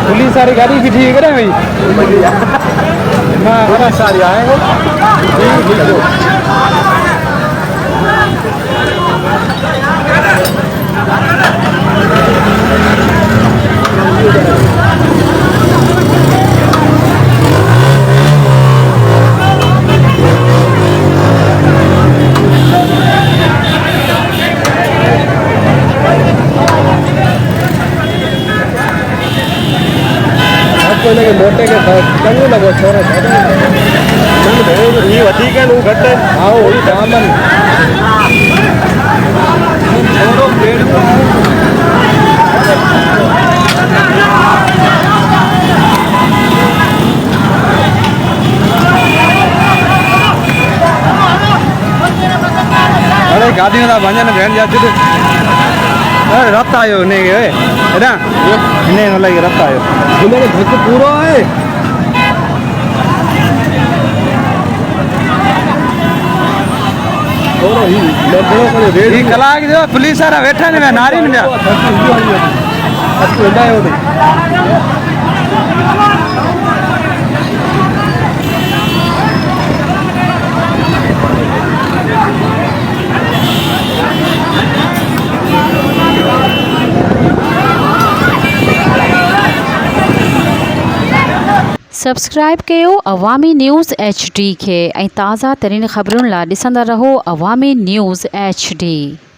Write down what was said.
Police सारी गाड़ी की ठीक है भाई। हाँ सारी आएंगे। मोटे के चंगू लगो छोरे ये वधी के नु घट आओ ई दामन छोरो पेड़ को अरे गाड़ी ना भजन भेण जाती तो अरे रत आयो ने के है ना ने न लगे रत आयो जिले के धक पूरो है और ही लगो करे रेडी कलाक जो पुलिस वाला बैठा ने नारी ने अच्छा है वो सब्सक्राइब कयो अवामी न्यूज़ HD के ताज़ा तरीन ख़बरुन ला ॾिसंदा रहो अवामी न्यूज़ HD।